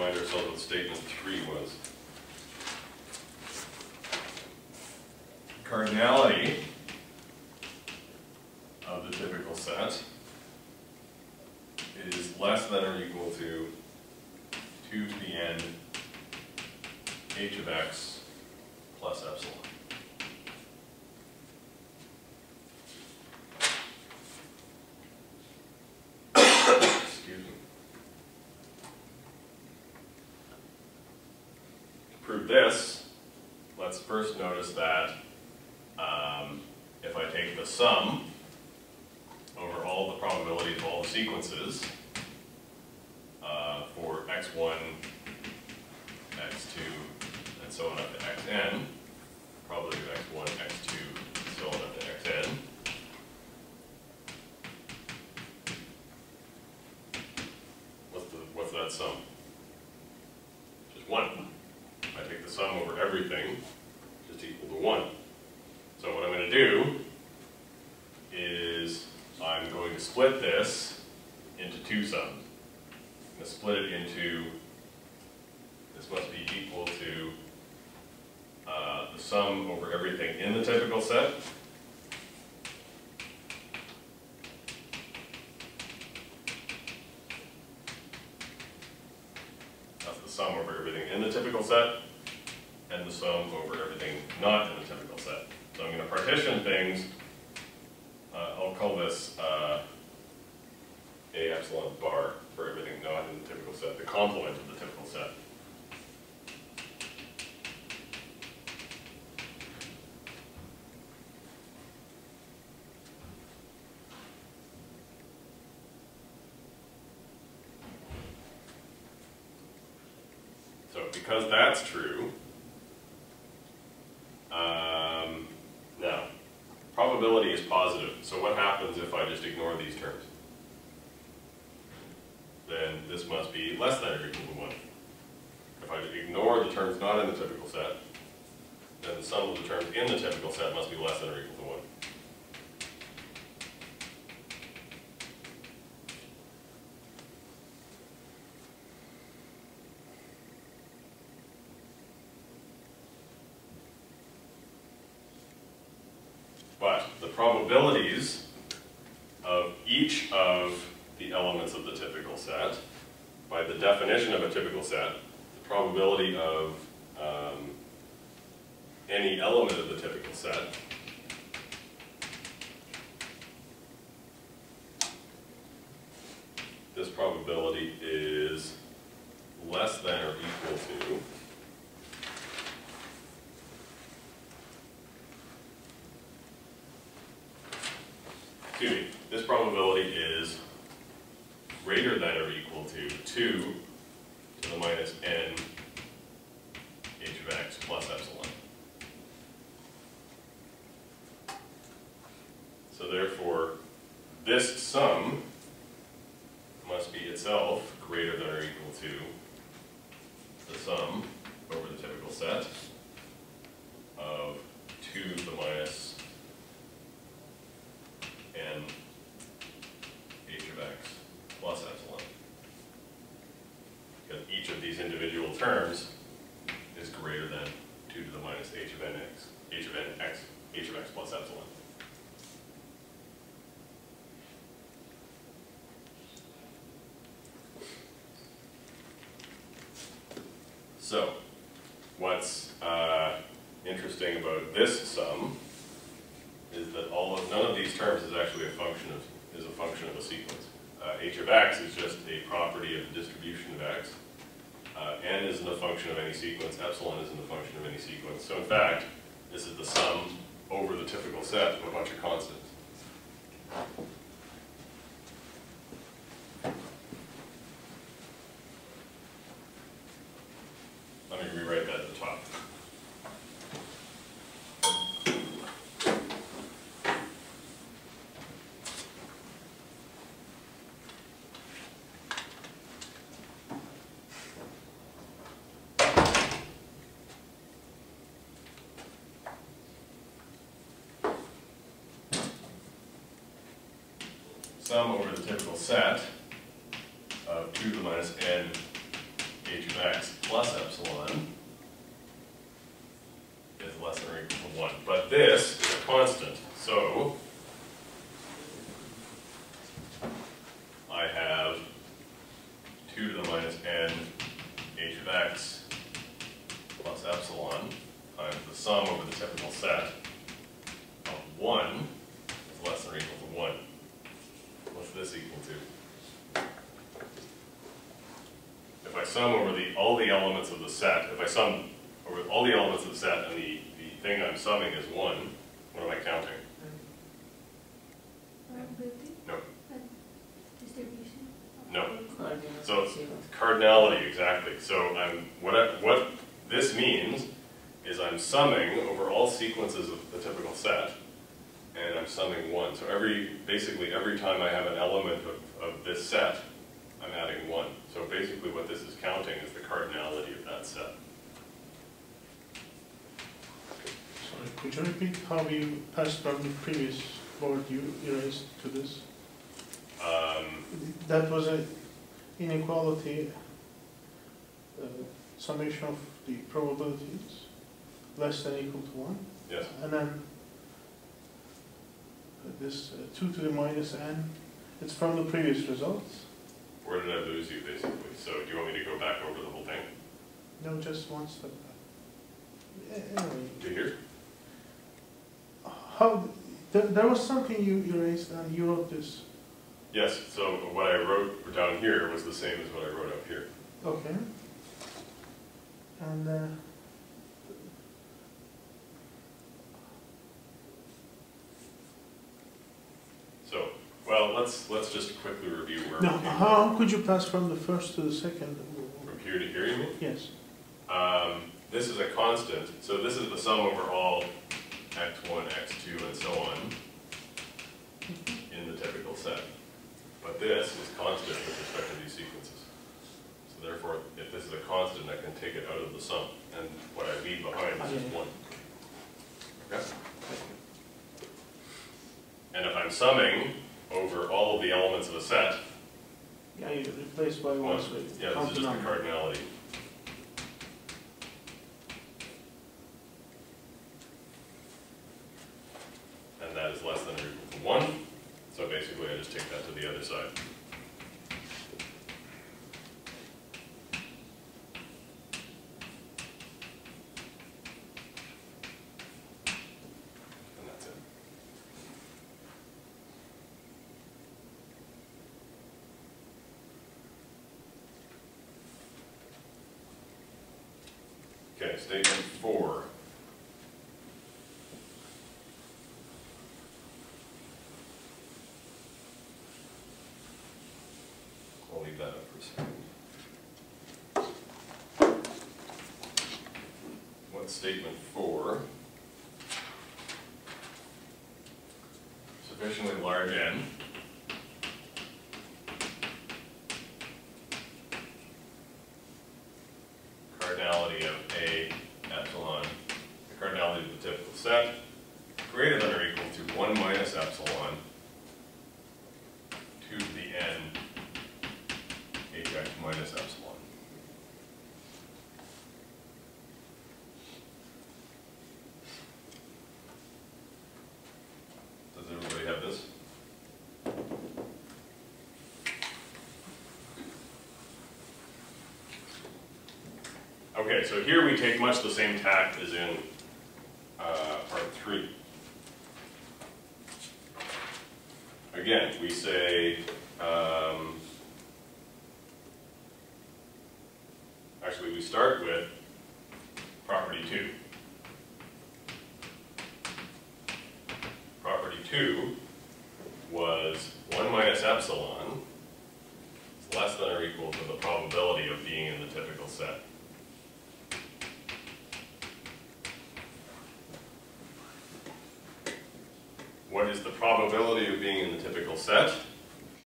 remind ourselves what statement 3 was. Cardinality of the typical set is less than or equal to 2 to the n h of x plus epsilon. Excuse me. To prove this, let's first notice that if I take the sum over all the probabilities of all the sequences for x1, x2, and so on up to xn, probability of x1, x2, and so on up to xn, what's that sum? Just 1. I take the sum over everything, just equal to 1. So what I'm going to do is I'm going to split this into 2 sums. I'm going to split it into, this must be equal to the sum over everything in the typical set. That's the sum over everything in the typical set, and the sum over everything not in the typical set. So I'm going to partition things. I'll call this A epsilon bar for everything not in the typical set, the complement of the typical set. So because that's true, now, probability is positive. So what happens if I just ignore these terms? Then this must be less than or equal to 1. If I ignore the terms not in the typical set, then the sum of the terms in the typical set must be less than or equal to 1. But the probabilities of each of the elements of the typical set, by the definition of a typical set, the probability of any element of the typical set this probability is less than or equal to this probability is greater than or equal to 2 to the minus n h of x plus epsilon. So therefore, this sum must be itself greater than or equal to the sum over the typical set of 2 to the minus n h of x plus epsilon. Because each of these individual terms is greater than 2 to the minus h of n x, h of n x, h of x plus epsilon. So, what's interesting about this sum is that none of these terms is actually a function of a sequence. H of x is just a property of the distribution of x. N isn't a function of any sequence. Epsilon isn't a function of any sequence. So in fact, this is the sum over the typical set of a bunch of constants. Let me rewrite that at the top. Sum over the typical set of 2 to the minus n h of x plus epsilon is less than or equal to 1. But this is a constant, so I have 2 to the minus n h of x plus epsilon times the sum over the typical set of 1 is less than or equal to 1. What's this equal to? If I sum over all the elements of the set, if I sum over all the elements of the set and the thing I'm summing is 1, what am I counting? Probability? No. Distribution? No. So cardinality, exactly. So what this means is I'm summing over all sequences of the typical set, and I'm summing 1. So basically every time I have an element of this set, I'm adding 1. So basically what this is counting is the cardinality of that set. Sorry, could you repeat how you passed from the previous board you erased to this? That was an inequality summation of the probabilities less than or equal to 1. Yes. And then this 2 to the minus n, it's from the previous results. Where did I lose you, basically? So do you want me to go back over the whole thing? No, just one step back. Anyway. To here? There was something you erased and you wrote this. Yes, so what I wrote down here was the same as what I wrote up here. Okay. And So, well, let's just quickly review where now, we came how could you pass from the first to the second? from here to here, you mean? Yes. This is a constant, so this is the sum over all x1, x2, and so on in the typical set. But this is constant with respect to these sequences. So therefore, if this is a constant, I can take it out of the sum, and what I leave behind is just 1. Okay? And if I'm summing over all of the elements of a set, Yeah, you replace by 1, so yeah, this is just the cardinality. And that is less than or equal to 1. So basically, I just take that to the other side. And that's it. Okay, statement 4. I'll leave that up for a second. What's statement 4? Sufficiently large n. Cardinality of A epsilon, the cardinality of the typical set, greater than or equal to 1 minus epsilon 2 to the n hx minus epsilon. Does everybody have this? Okay, so here we take much the same tack as in part 3. Again, we say, actually we start with property 2. Property 2 was 1 minus epsilon is less than or equal to the probability of being in the typical set. What is the probability of being in the typical set?